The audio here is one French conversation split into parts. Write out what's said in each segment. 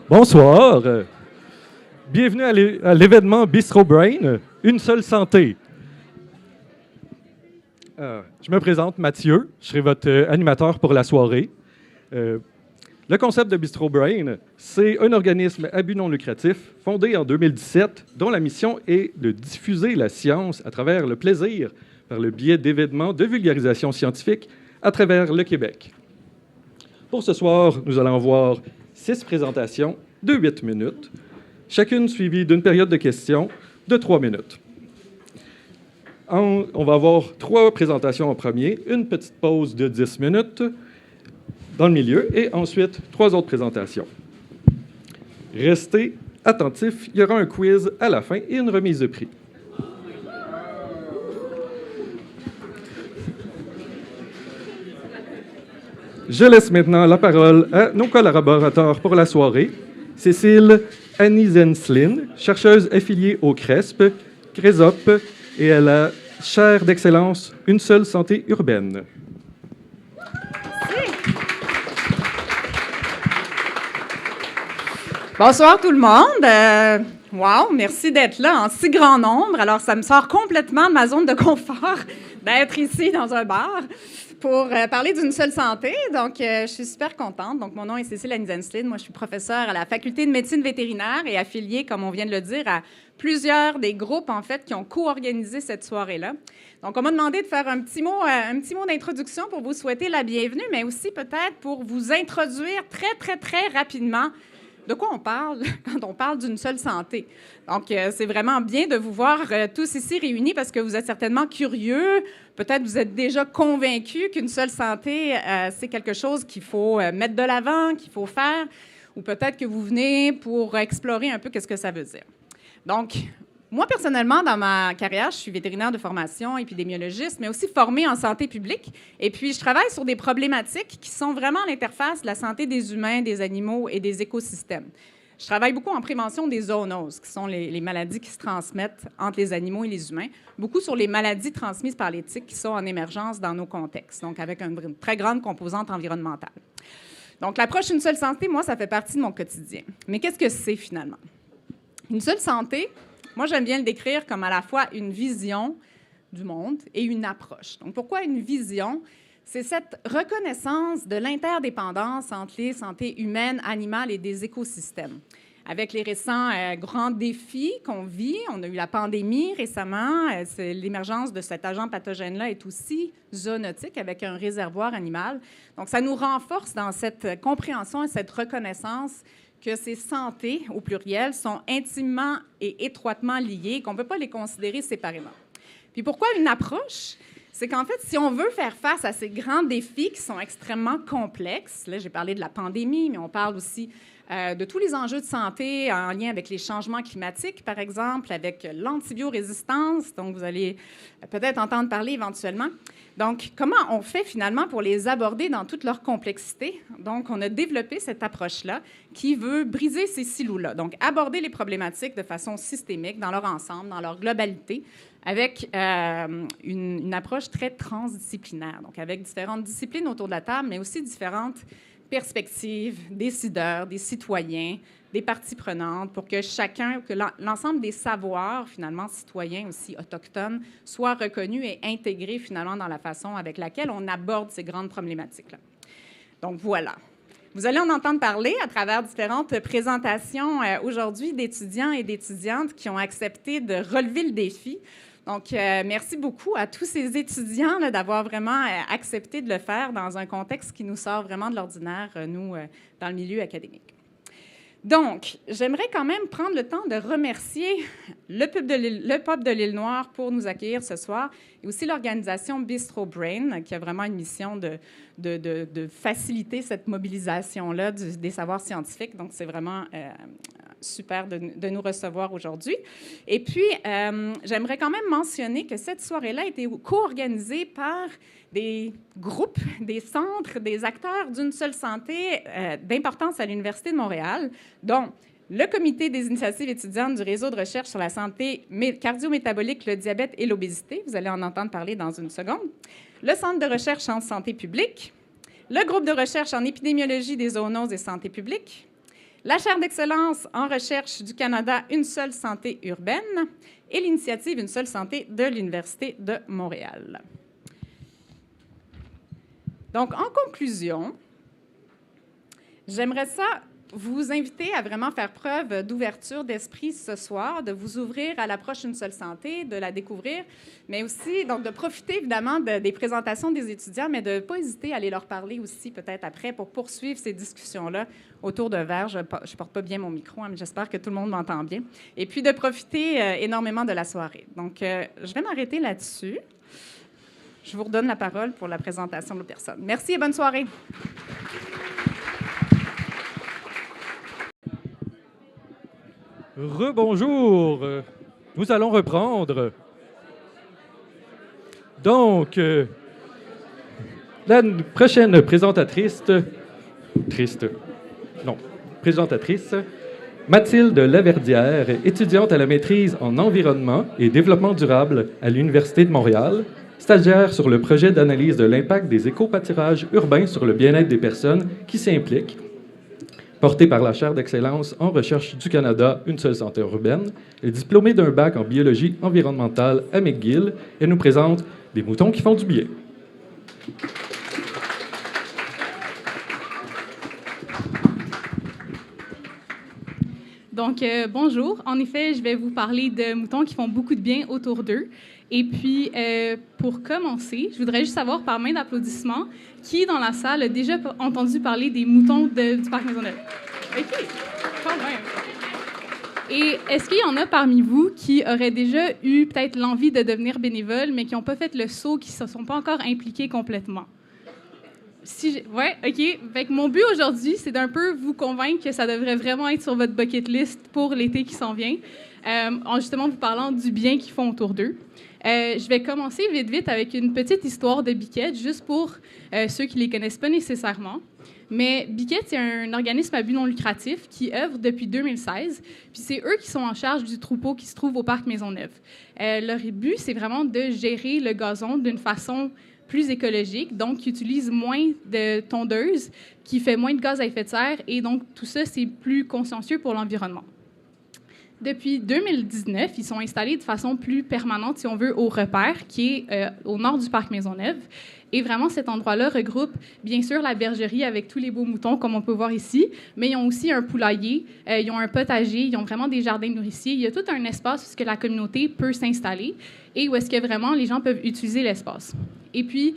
Bonsoir. Bienvenue à l'événement Bistro Brain, une seule santé. Je me présente, Mathieu. Je serai votre animateur pour la soirée. Le concept de Bistro Brain, c'est un organisme à but non lucratif fondé en 2017 dont la mission est de diffuser la science à travers le plaisir par le biais d'événements de vulgarisation scientifique à travers le Québec. Pour ce soir, nous allons voir 6 présentations de 8 minutes, chacune suivie d'une période de questions de 3 minutes. On va avoir 3 présentations en premier, une petite pause de 10 minutes dans le milieu et ensuite 3 autres présentations. Restez attentifs, il y aura un quiz à la fin et une remise de prix. Je laisse maintenant la parole à nos collaborateurs pour la soirée. Cécile Annie-Zenslin, chercheuse affiliée au CRESP, CRESOP, et à la chaire d'excellence Une seule santé urbaine. Bonsoir tout le monde. Wow, merci d'être là en si grand nombre. Alors, ça me sort complètement de ma zone de confort d'être ici dans un bar pour parler d'une seule santé. Donc, je suis super contente. Donc, mon nom est Cécile Annie-Zenslin. Moi, je suis professeure à la Faculté de médecine vétérinaire et affiliée, comme on vient de le dire, à plusieurs des groupes, en fait, qui ont co-organisé cette soirée-là. Donc, on m'a demandé de faire un petit mot d'introduction pour vous souhaiter la bienvenue, mais aussi peut-être pour vous introduire très, très, très rapidement de quoi on parle quand on parle d'une seule santé. Donc, c'est vraiment bien de vous voir tous ici réunis parce que vous êtes certainement curieux. Peut-être vous êtes déjà convaincus qu'une seule santé, c'est quelque chose qu'il faut mettre de l'avant, qu'il faut faire, ou peut-être que vous venez pour explorer un peu qu'est-ce que ça veut dire. Donc, moi, personnellement, dans ma carrière, je suis vétérinaire de formation, épidémiologiste, mais aussi formée en santé publique. Et puis, je travaille sur des problématiques qui sont vraiment à l'interface de la santé des humains, des animaux et des écosystèmes. Je travaille beaucoup en prévention des zoonoses, qui sont les maladies qui se transmettent entre les animaux et les humains, beaucoup sur les maladies transmises par les tiques qui sont en émergence dans nos contextes, donc avec une très grande composante environnementale. Donc, l'approche Une seule santé, moi, ça fait partie de mon quotidien. Mais qu'est-ce que c'est finalement? Une seule santé, moi, j'aime bien le décrire comme à la fois une vision du monde et une approche. Donc, pourquoi une vision? C'est cette reconnaissance de l'interdépendance entre les santé humaine, animale et des écosystèmes. Avec les récents grands défis qu'on vit, on a eu la pandémie récemment, l'émergence de cet agent pathogène-là est aussi zoonotique avec un réservoir animal. Donc, ça nous renforce dans cette compréhension et cette reconnaissance que ces santés, au pluriel, sont intimement et étroitement liées, qu'on ne peut pas les considérer séparément. Puis pourquoi une approche? C'est qu'en fait, si on veut faire face à ces grands défis qui sont extrêmement complexes, là, j'ai parlé de la pandémie, mais on parle aussi de tous les enjeux de santé en lien avec les changements climatiques, par exemple, avec l'antibiorésistance, donc vous allez peut-être entendre parler éventuellement. Donc, comment on fait finalement pour les aborder dans toute leur complexité? Donc, on a développé cette approche-là qui veut briser ces silos-là, donc aborder les problématiques de façon systémique, dans leur ensemble, dans leur globalité, avec une approche très transdisciplinaire, donc avec différentes disciplines autour de la table, mais aussi différentes perspectives, décideurs, des citoyens, des parties prenantes, pour que chacun, que l'ensemble des savoirs, finalement, citoyens aussi autochtones, soient reconnus et intégrés, finalement, dans la façon avec laquelle on aborde ces grandes problématiques-là. Donc, voilà. Vous allez en entendre parler à travers différentes présentations aujourd'hui d'étudiants et d'étudiantes qui ont accepté de relever le défi. Donc, merci beaucoup à tous ces étudiants là, d'avoir vraiment accepté de le faire dans un contexte qui nous sort vraiment de l'ordinaire, nous, dans le milieu académique. Donc, j'aimerais quand même prendre le temps de remercier le peuple de l'Île-Noire pour nous accueillir ce soir et aussi l'organisation Bistro Brain qui a vraiment une mission de faciliter cette mobilisation-là des savoirs scientifiques. Donc, c'est vraiment super de nous recevoir aujourd'hui. Et puis, j'aimerais quand même mentionner que cette soirée-là a été co-organisée par des groupes, des centres, des acteurs d'une seule santé d'importance à l'Université de Montréal, dont le Comité des initiatives étudiantes du réseau de recherche sur la santé cardio-métabolique, le diabète et l'obésité, vous allez en entendre parler dans une seconde, le Centre de recherche en santé publique, le groupe de recherche en épidémiologie des zoonoses et santé publique, la chaire d'excellence en recherche du Canada Une seule santé urbaine et l'initiative Une seule santé de l'Université de Montréal. Donc, en conclusion, j'aimerais ça vous inviter à vraiment faire preuve d'ouverture d'esprit ce soir, de vous ouvrir à l'approche Une seule santé, de la découvrir, mais aussi donc de profiter évidemment des présentations des étudiants, mais de ne pas hésiter à aller leur parler aussi peut-être après pour poursuivre ces discussions-là autour d'un verre. Je ne porte pas bien mon micro, hein, mais j'espère que tout le monde m'entend bien. Et puis de profiter énormément de la soirée. Donc, je vais m'arrêter là-dessus. Je vous redonne la parole pour la présentation de la personne. Merci et bonne soirée. Rebonjour. Nous allons reprendre. Donc, la prochaine présentatrice, Mathilde Laverdière, étudiante à la maîtrise en environnement et développement durable à l'Université de Montréal, stagiaire sur le projet d'analyse de l'impact des éco-pâturages urbains sur le bien-être des personnes qui s'y impliquent, portée par la chaire d'excellence en recherche du Canada Une seule santé urbaine, elle est diplômée d'un bac en biologie environnementale à McGill et nous présente des moutons qui font du bien. Donc, bonjour. En effet, je vais vous parler de moutons qui font beaucoup de bien autour d'eux. Et puis, pour commencer, je voudrais juste savoir, par main d'applaudissement, qui dans la salle a déjà entendu parler des moutons du Parc Maisonneuve? OK, quand même. Et est-ce qu'il y en a parmi vous qui auraient déjà eu peut-être l'envie de devenir bénévole, mais qui n'ont pas fait le saut, qui ne se sont pas encore impliqués complètement? Oui, OK. Fait que mon but aujourd'hui, c'est d'un peu vous convaincre que ça devrait vraiment être sur votre bucket list pour l'été qui s'en vient, en justement vous parlant du bien qu'ils font autour d'eux. Je vais commencer vite avec une petite histoire de Biquette, juste pour ceux qui ne les connaissent pas nécessairement. Mais Biquette, c'est un organisme à but non lucratif qui œuvre depuis 2016. Puis c'est eux qui sont en charge du troupeau qui se trouve au Parc Maisonneuve. Leur but, c'est vraiment de gérer le gazon d'une façon plus écologique, donc qui utilise moins de tondeuses, qui fait moins de gaz à effet de serre, et donc tout ça, c'est plus consciencieux pour l'environnement. Depuis 2019, ils sont installés de façon plus permanente, si on veut, au repère, qui est au nord du Parc Maisonneuve. Et vraiment, cet endroit-là regroupe, bien sûr, la bergerie avec tous les beaux moutons, comme on peut voir ici, mais ils ont aussi un poulailler, ils ont un potager, ils ont vraiment des jardins nourriciers. Il y a tout un espace où la communauté peut s'installer et où est-ce que vraiment les gens peuvent utiliser l'espace. Et puis,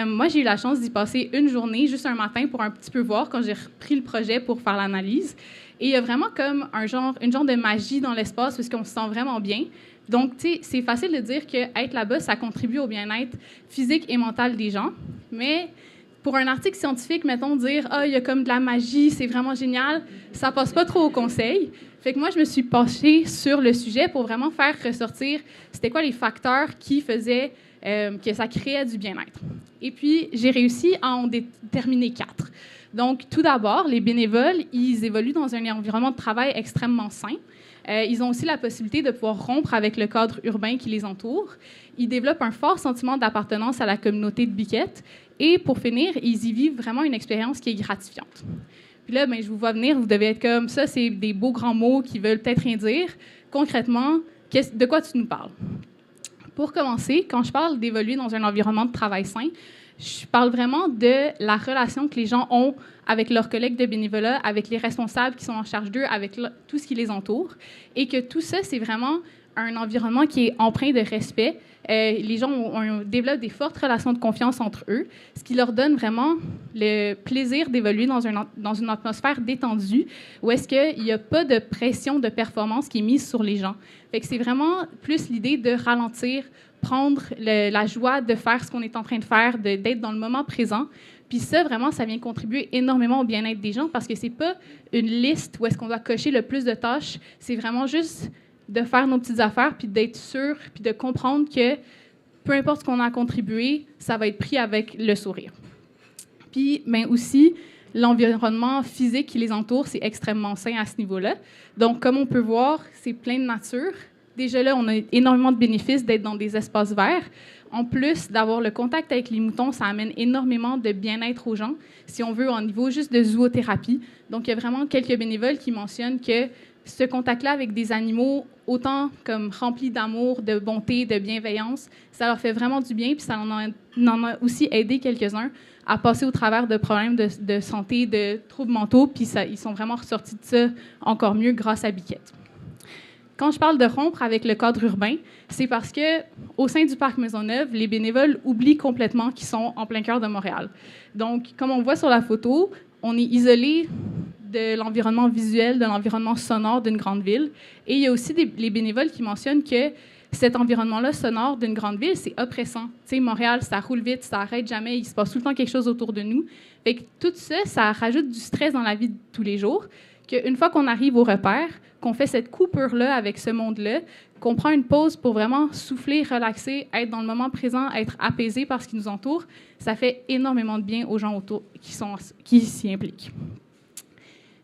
moi, j'ai eu la chance d'y passer une journée, juste un matin, pour un petit peu voir, quand j'ai repris le projet pour faire l'analyse. Et il y a vraiment comme une genre de magie dans l'espace, parce qu'on se sent vraiment bien. Donc, tu sais, c'est facile de dire qu'être là-bas, ça contribue au bien-être physique et mental des gens. Mais pour un article scientifique, mettons, dire « Ah, il y a comme de la magie, c'est vraiment génial », ça passe pas trop au conseil. Fait que moi, je me suis penchée sur le sujet pour vraiment faire ressortir c'était quoi les facteurs qui faisaient que ça créait du bien-être. Et puis, j'ai réussi à en déterminer 4. Donc, tout d'abord, les bénévoles, ils évoluent dans un environnement de travail extrêmement sain. Ils ont aussi la possibilité de pouvoir rompre avec le cadre urbain qui les entoure. Ils développent un fort sentiment d'appartenance à la communauté de Biquette. Et pour finir, ils y vivent vraiment une expérience qui est gratifiante. Puis là, je vous vois venir, vous devez être comme ça, c'est des beaux grands mots qui veulent peut-être rien dire. Concrètement, de quoi tu nous parles? Pour commencer, quand je parle d'évoluer dans un environnement de travail sain, je parle vraiment de la relation que les gens ont avec leurs collègues de bénévolat, avec les responsables qui sont en charge d'eux, avec tout ce qui les entoure. Et que tout ça, c'est vraiment un environnement qui est empreint de respect. Les gens développent des fortes relations de confiance entre eux, ce qui leur donne vraiment le plaisir d'évoluer dans une atmosphère détendue, où est-ce qu'il n'y a pas de pression de performance qui est mise sur les gens. Fait que c'est vraiment plus l'idée de ralentir, prendre la joie de faire ce qu'on est en train de faire, d'être dans le moment présent. Puis ça, vraiment, ça vient contribuer énormément au bien-être des gens parce que c'est pas une liste où est-ce qu'on doit cocher le plus de tâches. C'est vraiment juste de faire nos petites affaires, puis d'être sûr, puis de comprendre que peu importe ce qu'on a contribué, ça va être pris avec le sourire. Puis, aussi, l'environnement physique qui les entoure, c'est extrêmement sain à ce niveau-là. Donc, comme on peut voir, c'est plein de nature. déjà là, on a énormément de bénéfices d'être dans des espaces verts. En plus d'avoir le contact avec les moutons, ça amène énormément de bien-être aux gens, si on veut, au niveau juste de zoothérapie. Donc, il y a vraiment quelques bénévoles qui mentionnent que ce contact-là avec des animaux, autant comme remplis d'amour, de bonté, de bienveillance, ça leur fait vraiment du bien, puis ça en a aussi aidé quelques-uns à passer au travers de problèmes de santé, de troubles mentaux, puis ils sont vraiment ressortis de ça encore mieux grâce à Biquette. Quand je parle de rompre avec le cadre urbain, c'est parce que au sein du parc Maisonneuve, les bénévoles oublient complètement qu'ils sont en plein cœur de Montréal. Donc, comme on voit sur la photo, on est isolé de l'environnement visuel, de l'environnement sonore d'une grande ville. Et il y a aussi les bénévoles qui mentionnent que cet environnement-là sonore d'une grande ville, c'est oppressant. Tu sais, Montréal, ça roule vite, ça arrête jamais, il se passe tout le temps quelque chose autour de nous. Fait que tout ça, ça rajoute du stress dans la vie de tous les jours. Qu'une fois qu'on arrive au repère, qu'on fait cette coupure-là avec ce monde-là, qu'on prend une pause pour vraiment souffler, relaxer, être dans le moment présent, être apaisé par ce qui nous entoure, ça fait énormément de bien aux gens autour qui s'y impliquent.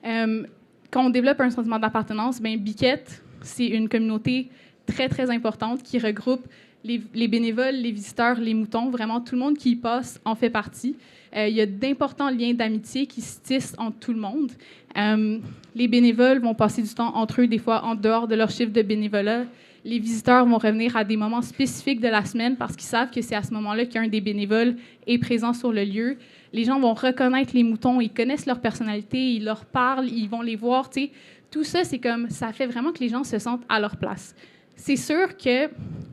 Quand on développe un sentiment d'appartenance, bien, Biquette, c'est une communauté très, très importante qui regroupe les bénévoles, les visiteurs, les moutons, vraiment tout le monde qui y passe en fait partie. Il y a d'importants liens d'amitié qui se tissent entre tout le monde. Les bénévoles vont passer du temps entre eux, des fois en dehors de leur chiffre de bénévolat. Les visiteurs vont revenir à des moments spécifiques de la semaine parce qu'ils savent que c'est à ce moment-là qu'un des bénévoles est présent sur le lieu. Les gens vont reconnaître les moutons, ils connaissent leur personnalité, ils leur parlent, ils vont les voir. T'sais. Tout ça, c'est comme ça fait vraiment que les gens se sentent à leur place. C'est sûr qu'il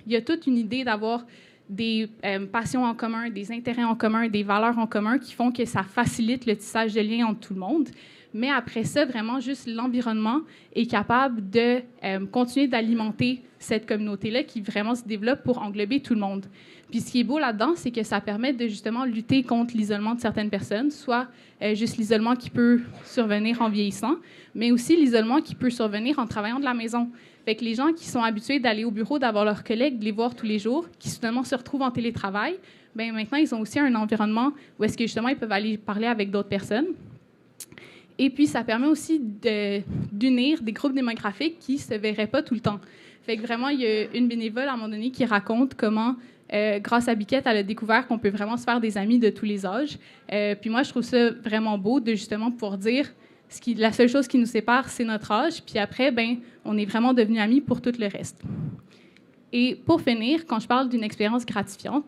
y a toute une idée d'avoir des passions en commun, des intérêts en commun, des valeurs en commun qui font que ça facilite le tissage de liens entre tout le monde. Mais après ça, vraiment, juste l'environnement est capable de continuer d'alimenter cette communauté-là qui vraiment se développe pour englober tout le monde. Puis ce qui est beau là-dedans, c'est que ça permet de justement lutter contre l'isolement de certaines personnes, soit juste l'isolement qui peut survenir en vieillissant, mais aussi l'isolement qui peut survenir en travaillant de la maison. Fait que les gens qui sont habitués d'aller au bureau, d'avoir leurs collègues, de les voir tous les jours, qui soudainement se retrouvent en télétravail, bien maintenant, ils ont aussi un environnement où est-ce que justement, ils peuvent aller parler avec d'autres personnes. Et puis, ça permet aussi d'unir des groupes démographiques qui ne se verraient pas tout le temps. Fait que vraiment, il y a une bénévole, à un moment donné, qui raconte comment, grâce à Biquette, elle a découvert qu'on peut vraiment se faire des amis de tous les âges. Puis moi, je trouve ça vraiment beau de justement pouvoir dire la seule chose qui nous sépare, c'est notre âge. Puis après, ben, on est vraiment devenus amis pour tout le reste. Et pour finir, quand je parle d'une expérience gratifiante,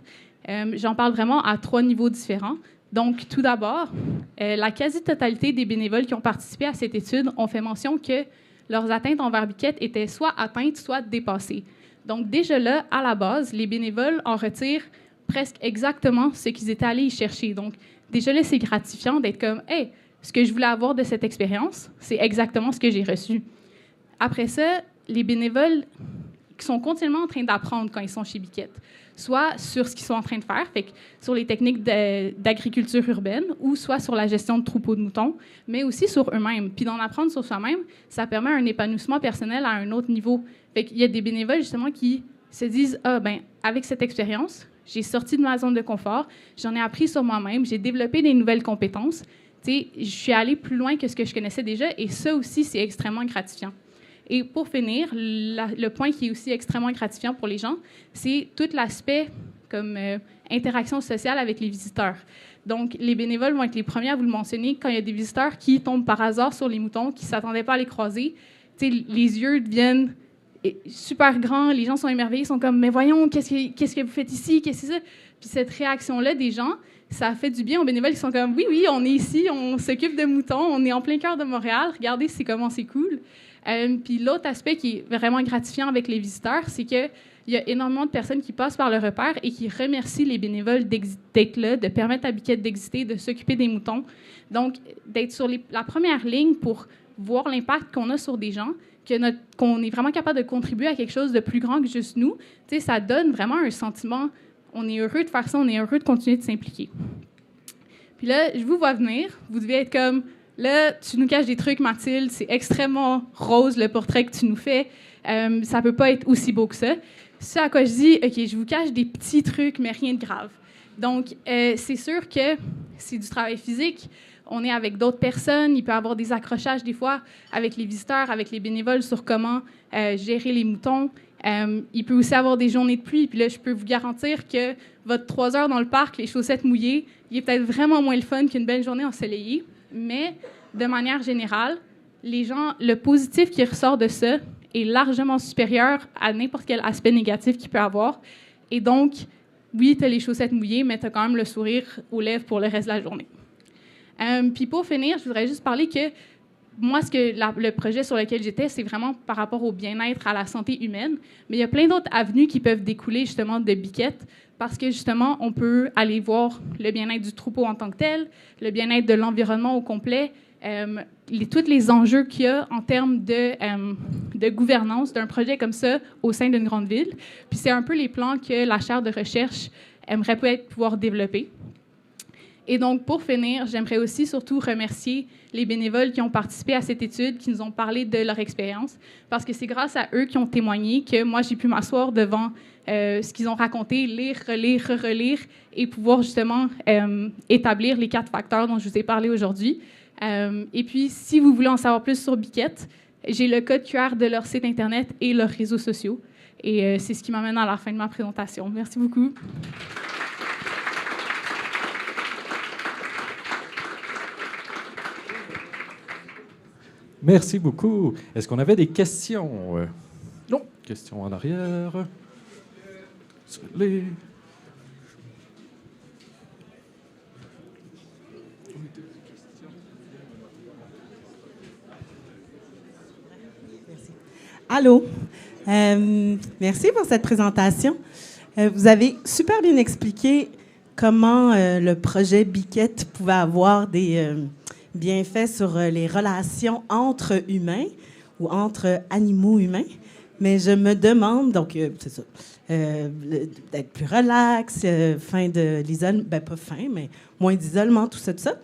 j'en parle vraiment à 3 niveaux différents. Donc, tout d'abord, la quasi-totalité des bénévoles qui ont participé à cette étude ont fait mention que leurs atteintes envers Biquette étaient soit atteintes, soit dépassées. Donc, déjà là, à la base, les bénévoles en retirent presque exactement ce qu'ils étaient allés y chercher. Donc, déjà là, c'est gratifiant d'être comme « Hey, ce que je voulais avoir de cette expérience, c'est exactement ce que j'ai reçu. » Après ça, les bénévoles qui sont continuellement en train d'apprendre quand ils sont chez Biquette, soit sur ce qu'ils sont en train de faire, fait que sur les techniques d'agriculture urbaine, ou soit sur la gestion de troupeaux de moutons, mais aussi sur eux-mêmes. Puis d'en apprendre sur soi-même, ça permet un épanouissement personnel à un autre niveau. Fait qu'il y a des bénévoles, justement, qui se disent « Ah, ben avec cette expérience, j'ai sorti de ma zone de confort, j'en ai appris sur moi-même, j'ai développé des nouvelles compétences. Tu sais, je suis allée plus loin que ce que je connaissais déjà, et ça aussi, c'est extrêmement gratifiant. » Et pour finir, le point qui est aussi extrêmement gratifiant pour les gens, c'est tout l'aspect comme interaction sociale avec les visiteurs. Donc, les bénévoles vont être les premiers à vous le mentionner quand il y a des visiteurs qui tombent par hasard sur les moutons, qui ne s'attendaient pas à les croiser. Tu sais, les yeux deviennent super grands, les gens sont émerveillés, ils sont comme « Mais voyons, qu'est-ce que vous faites ici? Qu'est-ce que c'est ça? » Puis cette réaction-là des gens, ça fait du bien aux bénévoles qui sont comme « Oui, oui, on est ici, on s'occupe de moutons, on est en plein cœur de Montréal, regardez comment c'est cool. » Puis l'autre aspect qui est vraiment gratifiant avec les visiteurs, c'est qu'il y a énormément de personnes qui passent par le repère et qui remercient les bénévoles d'être là, de permettre à Biquette d'exister, de s'occuper des moutons. Donc, d'être sur la première ligne pour voir l'impact qu'on a sur des gens, qu'on est vraiment capable de contribuer à quelque chose de plus grand que juste nous, tu sais, ça donne vraiment un sentiment, on est heureux de faire ça, on est heureux de continuer de s'impliquer. Puis là, je vous vois venir, vous devez être comme... Là, tu nous caches des trucs, Mathilde, c'est extrêmement rose le portrait que tu nous fais. Ça peut pas être aussi beau que ça. Ce à quoi je dis, OK, je vous cache des petits trucs, mais rien de grave. Donc, c'est sûr que c'est du travail physique. On est avec d'autres personnes. Il peut y avoir des accrochages des fois avec les visiteurs, avec les bénévoles sur comment gérer les moutons. Il peut aussi avoir des journées de pluie. Puis là, je peux vous garantir que votre 3 heures dans le parc, les chaussettes mouillées, il est peut-être vraiment moins le fun qu'une belle journée ensoleillée. Mais de manière générale, les gens, le positif qui ressort de ça est largement supérieur à n'importe quel aspect négatif qu'il peut avoir. Et donc, oui, tu as les chaussettes mouillées, mais tu as quand même le sourire aux lèvres pour le reste de la journée. Puis pour finir, je voudrais juste parler que moi, le projet sur lequel j'étais, c'est vraiment par rapport au bien-être, à la santé humaine. Mais il y a plein d'autres avenues qui peuvent découler justement de Biquette parce que justement, on peut aller voir le bien-être du troupeau en tant que tel, le bien-être de l'environnement au complet, tous les enjeux qu'il y a en termes de gouvernance d'un projet comme ça au sein d'une grande ville. Puis c'est un peu les plans que la chaire de recherche aimerait peut-être pouvoir développer. Et donc, pour finir, j'aimerais aussi surtout remercier les bénévoles qui ont participé à cette étude, qui nous ont parlé de leur expérience, parce que c'est grâce à eux qui ont témoigné que moi, j'ai pu m'asseoir devant ce qu'ils ont raconté, lire, relire, relire, et pouvoir justement établir les 4 facteurs dont je vous ai parlé aujourd'hui. Et puis, si vous voulez en savoir plus sur Biquette, j'ai le code QR de leur site Internet et leurs réseaux sociaux. Et c'est ce qui m'amène à la fin de ma présentation. Merci beaucoup. Merci beaucoup. Est-ce qu'on avait des questions? Non. Questions en arrière. Allô. Merci pour cette présentation. Vous avez super bien expliqué comment le projet Biquette pouvait avoir des bienfaits sur les relations entre humains ou entre animaux humains. Mais je me demande, donc, c'est ça, d'être plus relax, fin de l'isolement, ben pas fin, mais moins d'isolement, tout ça, tout ça.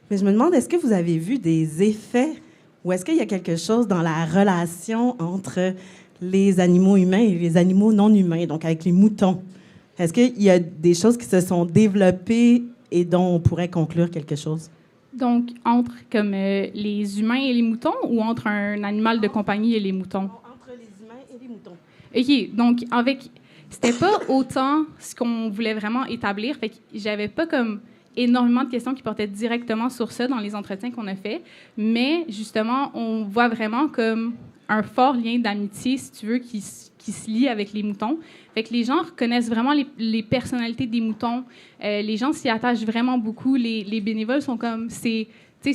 Mais je me demande, est-ce que vous avez vu des effets ou est-ce qu'il y a quelque chose dans la relation entre les animaux humains et les animaux non humains, donc avec les moutons? Est-ce qu'il y a des choses qui se sont développées et dont on pourrait conclure quelque chose? Donc, entre comme les humains et les moutons ou entre un animal de compagnie et les moutons? Entre les humains et les moutons. OK. Donc, c'était pas autant ce qu'on voulait vraiment établir. Fait que j'avais pas comme énormément de questions qui portaient directement sur ça dans les entretiens qu'on a faits. Mais, justement, on voit vraiment comme un fort lien d'amitié, si tu veux, qui se lie avec les moutons. Fait que les gens reconnaissent vraiment les personnalités des moutons. Les gens s'y attachent vraiment beaucoup. Les bénévoles sont comme, c'est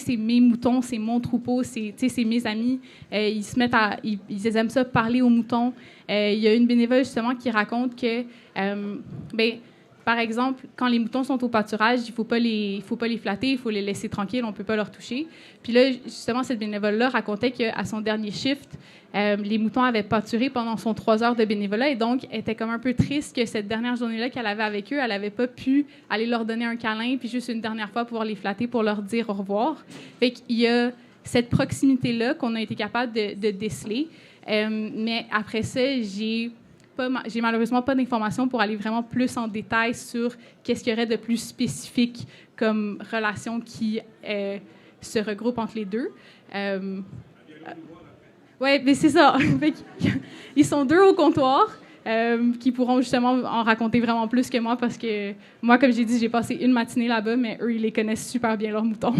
mes moutons, c'est mon troupeau, c'est mes amis. Ils se mettent ils aiment ça parler aux moutons. Il y a une bénévole justement qui raconte que, par exemple, quand les moutons sont au pâturage, il faut pas les flatter, il faut les laisser tranquilles, on ne peut pas leur toucher. Puis là, justement, cette bénévole-là racontait qu'à son dernier shift, les moutons avaient pâturé pendant son 3 heures de bénévolat et donc elle était comme un peu triste que cette dernière journée-là qu'elle avait avec eux, elle n'avait pas pu aller leur donner un câlin puis juste une dernière fois pouvoir les flatter pour leur dire au revoir. Fait qu'il y a cette proximité-là qu'on a été capable de déceler. Mais après ça, j'ai malheureusement pas d'informations pour aller vraiment plus en détail sur qu'est-ce qu'il y aurait de plus spécifique comme relation qui se regroupe entre les deux. Oui, mais c'est ça. Ils sont 2 au comptoir qui pourront justement en raconter vraiment plus que moi parce que moi, comme j'ai dit, j'ai passé une matinée là-bas, mais eux, ils les connaissent super bien, leurs moutons.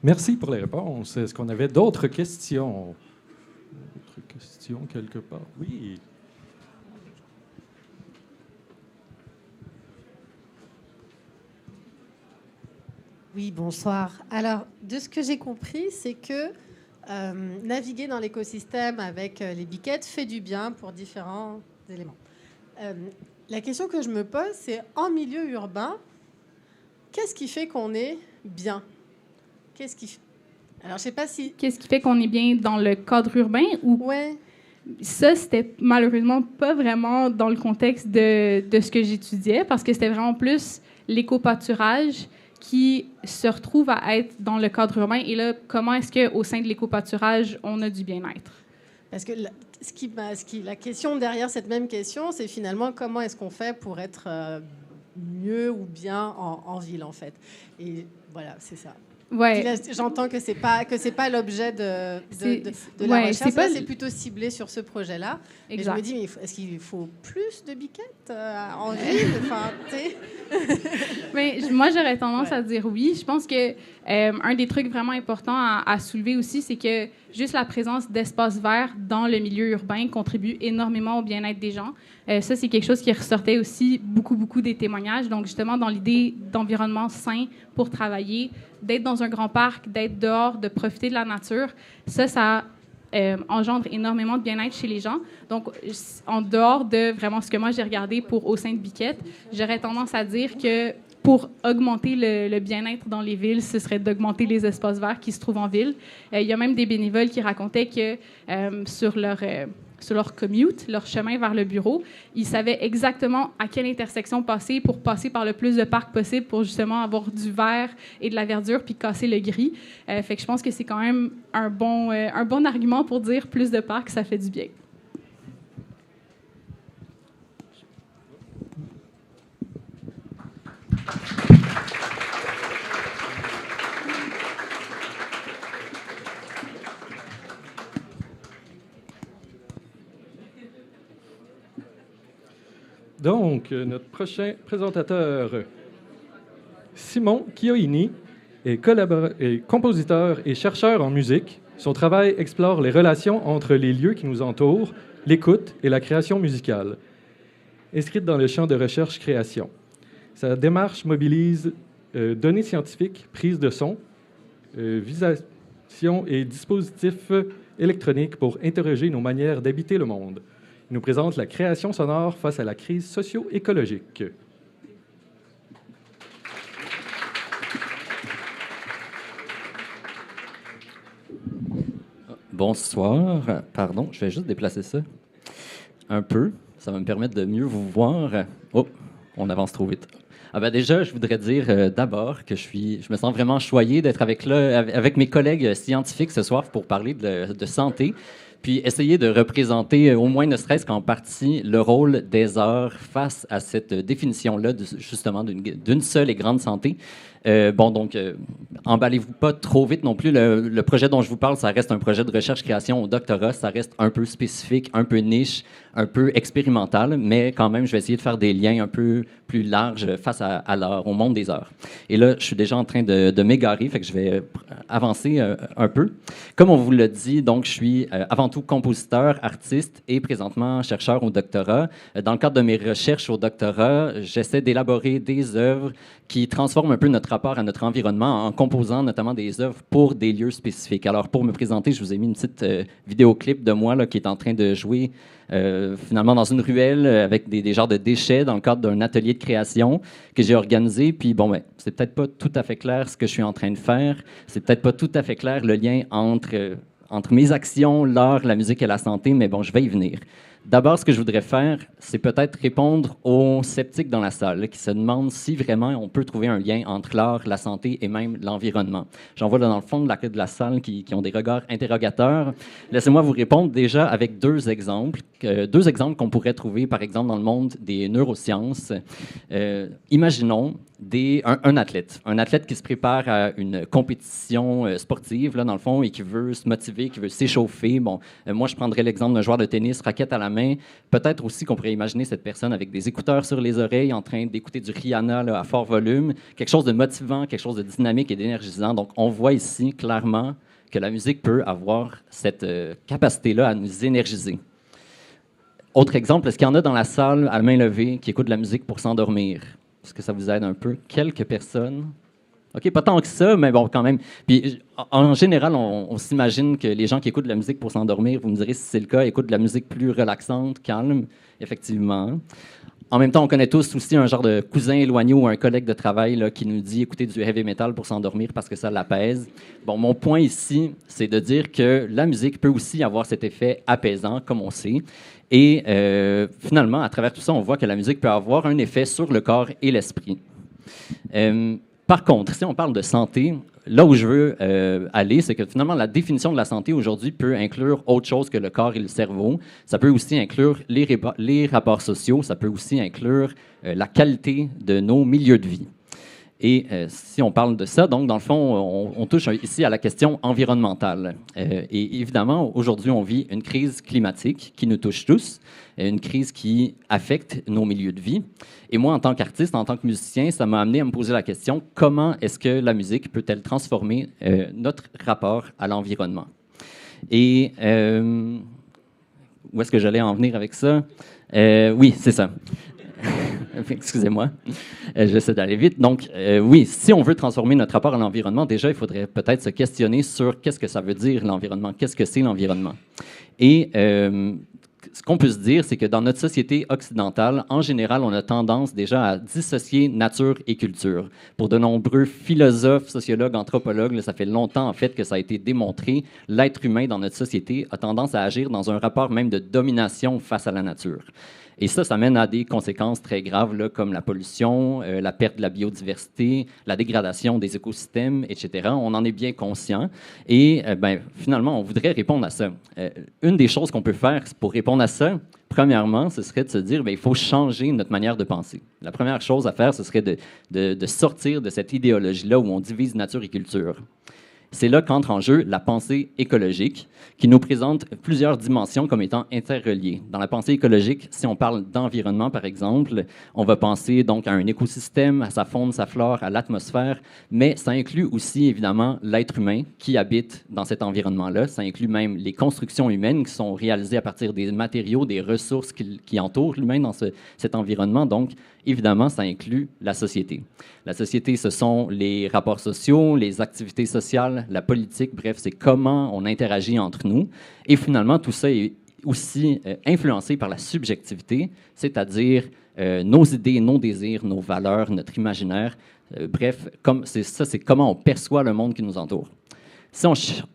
Merci pour les réponses. Est-ce qu'on avait d'autres questions? D'autres questions quelque part? Oui. Oui, bonsoir. Alors, de ce que j'ai compris, c'est que naviguer dans l'écosystème avec les biquettes fait du bien pour différents éléments. La question que je me pose, c'est en milieu urbain, qu'est-ce qui fait qu'on est bien? Alors, je sais pas si... Qu'est-ce qui fait qu'on est bien dans le cadre urbain ou... Ouais. Ça, c'était malheureusement pas vraiment dans le contexte de ce que j'étudiais parce que c'était vraiment plus l'éco-pâturage qui se retrouve à être dans le cadre urbain. Et là, comment est-ce qu'au sein de l'éco-pâturage, on a du bien-être? Parce que la question derrière cette même question, c'est finalement comment est-ce qu'on fait pour être mieux ou bien en ville, en fait. Et voilà, c'est ça. Ouais. J'entends que c'est pas l'objet de la Ouais, recherche. pas C'est plutôt ciblé sur ce projet-là. Et je me dis, mais est-ce qu'il faut plus de biquettes en ville? Enfin, tu sais. Mais moi, j'aurais tendance à dire oui. Je pense que un des trucs vraiment importants à soulever aussi, c'est que juste la présence d'espaces verts dans le milieu urbain contribue énormément au bien-être des gens. Ça, c'est quelque chose qui ressortait aussi beaucoup des témoignages. Donc, justement, dans l'idée d'environnement sain pour travailler, d'être dans un grand parc, d'être dehors, de profiter de la nature, ça engendre énormément de bien-être chez les gens. Donc, en dehors de vraiment ce que moi j'ai regardé pour Au sein de Biquette, j'aurais tendance à dire que pour augmenter le bien-être dans les villes, ce serait d'augmenter les espaces verts qui se trouvent en ville. Il y a même des bénévoles qui racontaient que sur leur commute, leur chemin vers le bureau, ils savaient exactement à quelle intersection passer pour passer par le plus de parcs possible pour justement avoir du vert et de la verdure puis casser le gris. Fait que je pense que c'est quand même un bon argument pour dire plus de parcs, ça fait du bien. Donc, notre prochain présentateur, Simon Chioini, est compositeur et chercheur en musique. Son travail explore les relations entre les lieux qui nous entourent, l'écoute et la création musicale. Inscrite dans le champ de recherche-création. Sa démarche mobilise données scientifiques, prises de son, visualisation et dispositifs électroniques pour interroger nos manières d'habiter le monde. Il nous présente la création sonore face à la crise socio-écologique. Bonsoir. Pardon, je vais juste déplacer ça un peu. Ça va me permettre de mieux vous voir. Oh, on avance trop vite. Déjà, je voudrais dire d'abord que je me sens vraiment choyé d'être avec mes collègues scientifiques ce soir pour parler de santé, puis essayer de représenter, au moins ne serait-ce qu'en partie, le rôle des arts face à cette définition-là, justement, d'une seule et grande santé. Emballez-vous pas trop vite non plus. Le projet dont je vous parle, ça reste un projet de recherche-création au doctorat. Ça reste un peu spécifique, un peu niche, un peu expérimental, mais quand même, je vais essayer de faire des liens un peu plus larges face à l'art, au monde des arts. Et là, je suis déjà en train de m'égarer, fait que je vais avancer un peu. Comme on vous l'a dit, donc, je suis avant tout compositeur, artiste et présentement chercheur au doctorat. Dans le cadre de mes recherches au doctorat, j'essaie d'élaborer des œuvres qui transforment un peu notre rapport à notre environnement en composant notamment des œuvres pour des lieux spécifiques. Alors, pour me présenter, je vous ai mis une petite vidéoclip de moi là, qui est en train de jouer finalement dans une ruelle avec des genres de déchets dans le cadre d'un atelier de création que j'ai organisé. Puis c'est peut-être pas tout à fait clair ce que je suis en train de faire. C'est peut-être pas tout à fait clair le lien entre mes actions, l'art, la musique et la santé, mais bon, je vais y venir. D'abord, ce que je voudrais faire, c'est peut-être répondre aux sceptiques dans la salle qui se demandent si vraiment on peut trouver un lien entre l'art, la santé et même l'environnement. J'en vois là dans le fond de la salle qui ont des regards interrogateurs. Laissez-moi vous répondre déjà avec deux exemples qu'on pourrait trouver, par exemple, dans le monde des neurosciences. Imaginons un athlète qui se prépare à une compétition sportive, là, dans le fond, et qui veut se motiver, qui veut s'échauffer. Moi, je prendrais l'exemple d'un joueur de tennis, raquette à la main. Peut-être aussi qu'on pourrait imaginer cette personne avec des écouteurs sur les oreilles, en train d'écouter du Rihanna là, à fort volume, quelque chose de motivant, quelque chose de dynamique et d'énergisant. Donc, on voit ici clairement que la musique peut avoir cette capacité-là à nous énergiser. Autre exemple, est-ce qu'il y en a dans la salle, à main levée, qui écoutent de la musique pour s'endormir? Est-ce que ça vous aide un peu? Quelques personnes. OK, pas tant que ça, mais bon, quand même. Puis, en général, on s'imagine que les gens qui écoutent de la musique pour s'endormir, vous me direz si c'est le cas, écoutent de la musique plus relaxante, calme, effectivement. En même temps, on connaît tous aussi un genre de cousin éloigné ou un collègue de travail là, qui nous dit écouter du heavy metal pour s'endormir parce que ça l'apaise. Bon, mon point ici, c'est de dire que la musique peut aussi avoir cet effet apaisant, comme on sait. Et finalement, à travers tout ça, on voit que la musique peut avoir un effet sur le corps et l'esprit. Par contre, si on parle de santé, là où je veux aller, c'est que finalement, la définition de la santé aujourd'hui peut inclure autre chose que le corps et le cerveau. Ça peut aussi inclure les rapports sociaux, ça peut aussi inclure la qualité de nos milieux de vie. Et si on parle de ça, donc dans le fond, on touche ici à la question environnementale. Et évidemment, aujourd'hui, on vit une crise climatique qui nous touche tous, une crise qui affecte nos milieux de vie. Et moi, en tant qu'artiste, en tant que musicien, ça m'a amené à me poser la question, comment est-ce que la musique peut-elle transformer notre rapport à l'environnement? Et où est-ce que j'allais en venir avec ça? Oui, c'est ça. Excusez-moi, j'essaie d'aller vite. Donc, oui, si on veut transformer notre rapport à l'environnement, déjà, il faudrait peut-être se questionner sur qu'est-ce que ça veut dire l'environnement, qu'est-ce que c'est l'environnement. Et ce qu'on peut se dire, c'est que dans notre société occidentale, en général, on a tendance déjà à dissocier nature et culture. Pour de nombreux philosophes, sociologues, anthropologues, là, ça fait longtemps en fait que ça a été démontré, l'être humain dans notre société a tendance à agir dans un rapport même de domination face à la nature. Et ça mène à des conséquences très graves, là, comme la pollution, la perte de la biodiversité, la dégradation des écosystèmes, etc. On en est bien conscient. Et finalement, on voudrait répondre à ça. Une des choses qu'on peut faire pour répondre à ça, premièrement, ce serait de se dire, il faut changer notre manière de penser. La première chose à faire, ce serait de sortir de cette idéologie-là où on divise nature et culture. C'est là qu'entre en jeu la pensée écologique, qui nous présente plusieurs dimensions comme étant interreliées. Dans la pensée écologique, si on parle d'environnement, par exemple, on va penser donc à un écosystème, à sa faune, sa flore, à l'atmosphère, mais ça inclut aussi, évidemment, l'être humain qui habite dans cet environnement-là. Ça inclut même les constructions humaines qui sont réalisées à partir des matériaux, des ressources qui entourent l'humain dans cet environnement. Donc, évidemment, ça inclut la société. La société, ce sont les rapports sociaux, les activités sociales, la politique, bref, c'est comment on interagit entre nous. Et finalement, tout ça est aussi influencé par la subjectivité, c'est-à-dire nos idées, nos désirs, nos valeurs, notre imaginaire. Bref, c'est comment on perçoit le monde qui nous entoure. Si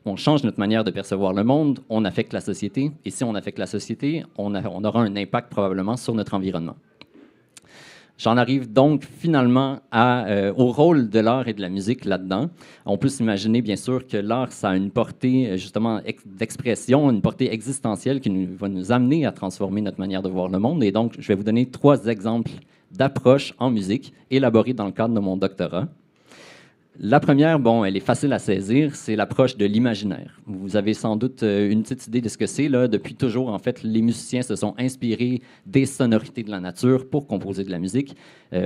on change notre manière de percevoir le monde, on affecte la société. Et si on affecte la société, on aura un impact probablement sur notre environnement. J'en arrive donc finalement au rôle de l'art et de la musique là-dedans. On peut s'imaginer bien sûr que l'art, ça a une portée justement d'expression, une portée existentielle qui va nous amener à transformer notre manière de voir le monde. Et donc, je vais vous donner 3 exemples d'approches en musique élaborées dans le cadre de mon doctorat. La première, elle est facile à saisir, c'est l'approche de l'imaginaire. Vous avez sans doute une petite idée de ce que c'est. Là. Depuis toujours, en fait, les musiciens se sont inspirés des sonorités de la nature pour composer de la musique.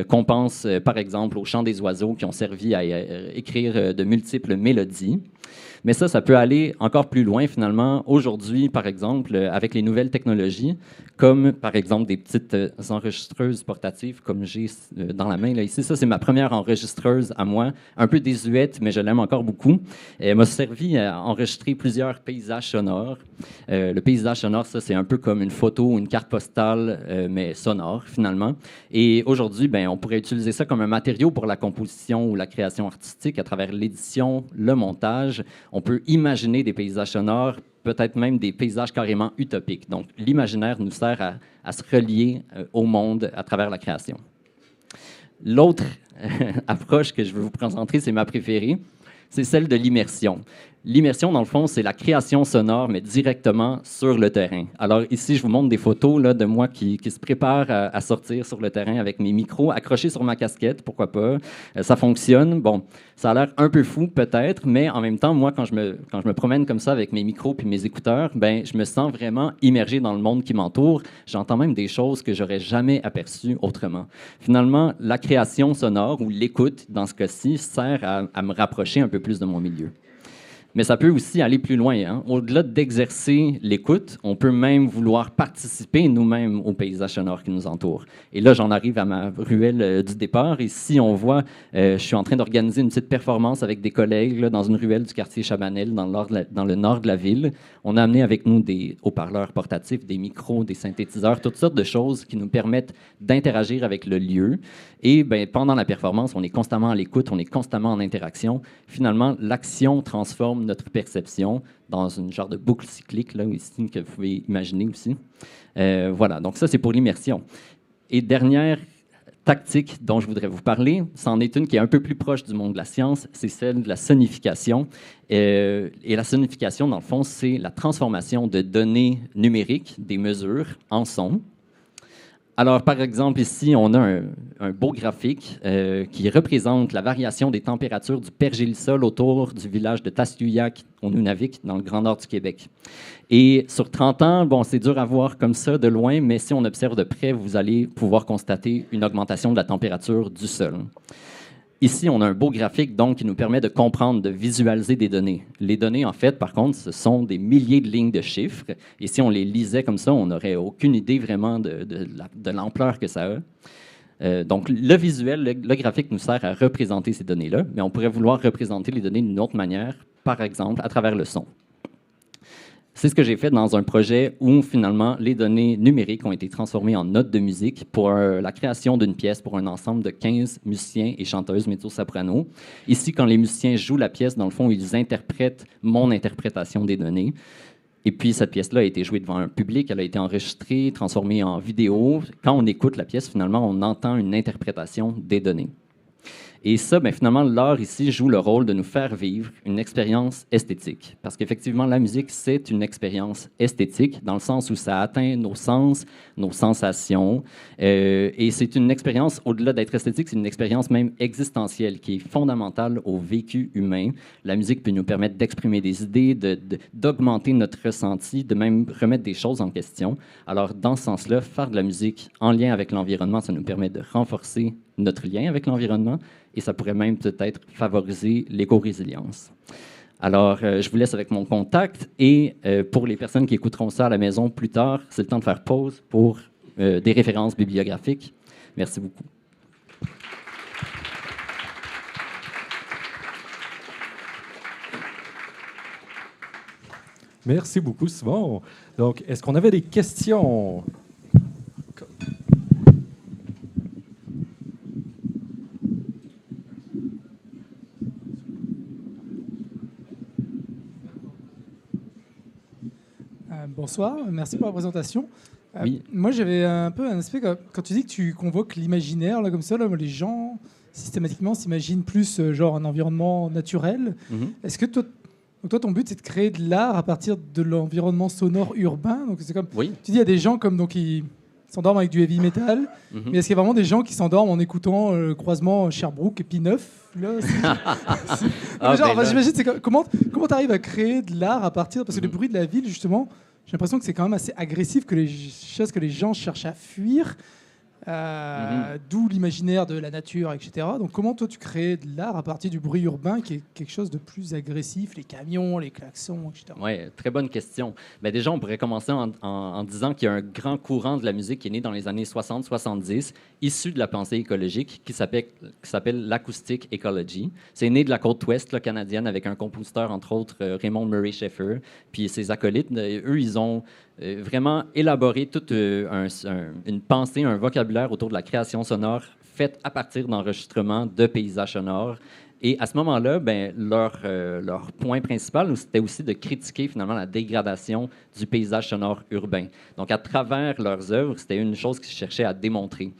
Qu'on pense, par exemple, aux chants des oiseaux qui ont servi à écrire de multiples mélodies. Mais ça peut aller encore plus loin, finalement. Aujourd'hui, par exemple, avec les nouvelles technologies, comme, par exemple, des petites enregistreuses portatives, comme j'ai dans la main, là, ici. Ça, c'est ma première enregistreuse à moi, un peu désuète, mais je l'aime encore beaucoup. Elle m'a servi à enregistrer plusieurs paysages sonores. Le paysage sonore, ça, c'est un peu comme une photo ou une carte postale, mais sonore, finalement. Et aujourd'hui, on pourrait utiliser ça comme un matériau pour la composition ou la création artistique à travers l'édition, le montage. On peut imaginer des paysages sonores, peut-être même des paysages carrément utopiques. Donc, l'imaginaire nous sert à se relier au monde à travers la création. L'autre approche que je veux vous présenter, c'est ma préférée, c'est celle de l'immersion. L'immersion, dans le fond, c'est la création sonore, mais directement sur le terrain. Alors ici, je vous montre des photos là, de moi qui se prépare à sortir sur le terrain avec mes micros accrochés sur ma casquette, pourquoi pas. Ça fonctionne. Bon, ça a l'air un peu fou peut-être, mais en même temps, moi, quand je me promène comme ça avec mes micros puis mes écouteurs, je me sens vraiment immergé dans le monde qui m'entoure. J'entends même des choses que j'aurais jamais aperçues autrement. Finalement, la création sonore ou l'écoute, dans ce cas-ci, sert à me rapprocher un peu plus de mon milieu. Mais ça peut aussi aller plus loin. Hein? Au-delà d'exercer l'écoute, on peut même vouloir participer nous-mêmes au paysage sonore qui nous entoure. Et là, j'en arrive à ma ruelle du départ. Ici, on voit, je suis en train d'organiser une petite performance avec des collègues là, dans une ruelle du quartier Chabanel, dans le nord de la ville. On a amené avec nous des haut-parleurs portatifs, des micros, des synthétiseurs, toutes sortes de choses qui nous permettent d'interagir avec le lieu. Et pendant la performance, on est constamment à l'écoute, on est constamment en interaction. Finalement, l'action transforme notre perception dans une genre de boucle cyclique là, ici, que vous pouvez imaginer aussi. Voilà, donc ça, c'est pour l'immersion. Et dernière tactique dont je voudrais vous parler, c'en est une qui est un peu plus proche du monde de la science, c'est celle de la sonification. Et la sonification, dans le fond, c'est la transformation de données numériques, des mesures, en son, Alors, par exemple, ici, on a un beau graphique qui représente la variation des températures du pergélisol autour du village de Tassiuiac, au Nunavik, dans le Grand Nord du Québec. Et sur 30 ans, bon, c'est dur à voir comme ça de loin, mais si on observe de près, vous allez pouvoir constater une augmentation de la température du sol. Ici, on a un beau graphique donc, qui nous permet de comprendre, de visualiser des données. Les données, en fait, par contre, ce sont des milliers de lignes de chiffres. Et si on les lisait comme ça, on n'aurait aucune idée vraiment de l'ampleur que ça a. Donc, le visuel, le graphique nous sert à représenter ces données-là, mais on pourrait vouloir représenter les données d'une autre manière, par exemple, à travers le son. C'est ce que j'ai fait dans un projet où, finalement, les données numériques ont été transformées en notes de musique pour la création d'une pièce pour un ensemble de 15 musiciens et chanteuses mezzo-soprano. Ici, quand les musiciens jouent la pièce, dans le fond, ils interprètent mon interprétation des données. Et puis, cette pièce-là a été jouée devant un public, elle a été enregistrée, transformée en vidéo. Quand on écoute la pièce, finalement, on entend une interprétation des données. Et ça, bien, finalement, l'art ici joue le rôle de nous faire vivre une expérience esthétique. Parce qu'effectivement, la musique, c'est une expérience esthétique, dans le sens où ça atteint nos sens, nos sensations. Et c'est une expérience, au-delà d'être esthétique, c'est une expérience même existentielle qui est fondamentale au vécu humain. La musique peut nous permettre d'exprimer des idées, d'augmenter notre ressenti, de même remettre des choses en question. Alors, dans ce sens-là, faire de la musique en lien avec l'environnement, ça nous permet de renforcer notre lien avec l'environnement et ça pourrait même peut-être favoriser l'éco-résilience. Alors, je vous laisse avec mon contact et pour les personnes qui écouteront ça à la maison plus tard, c'est le temps de faire pause pour des références bibliographiques. Merci beaucoup. Merci beaucoup, Simon. Donc, est-ce qu'on avait des questions? Bonsoir, merci pour la présentation. Oui. Moi, j'avais un peu un aspect, quand tu dis que tu convoques l'imaginaire, là, comme ça, là, les gens, systématiquement, s'imaginent plus genre un environnement naturel. Est-ce que toi, ton but, c'est de créer de l'art à partir de l'environnement sonore urbain? Donc, c'est comme, Oui. tu dis, il y a des gens comme, donc, qui s'endorment avec du heavy metal, mais est-ce qu'il y a vraiment des gens qui s'endorment en écoutant le croisement Sherbrooke et P9 là, j'imagine, comment tu arrives à créer de l'art à partir... Parce que le bruit de la ville, justement, j'ai l'impression que c'est quand même assez agressif, que les choses que les gens cherchent à fuir, d'où l'imaginaire de la nature, etc. Donc comment toi tu crées de l'art à partir du bruit urbain qui est quelque chose de plus agressif, les camions, les klaxons, etc. Oui, très bonne question. Bien, déjà, on pourrait commencer en disant qu'il y a un grand courant de la musique qui est né dans les années 60-70, issu de la pensée écologique, qui s'appelle l'acoustic ecology. C'est né de la côte ouest là, canadienne avec un compositeur, entre autres, Raymond Murray Schaeffer, puis ses acolytes. Eux, ils ont vraiment élaboré toute une pensée, un vocabulaire autour de la création sonore faite à partir d'enregistrements de paysages sonores. Et à ce moment-là, ben, leur point principal, c'était aussi de critiquer finalement la dégradation du paysage sonore urbain. Donc, à travers leurs œuvres, c'était une chose qu'ils cherchaient à démontrer.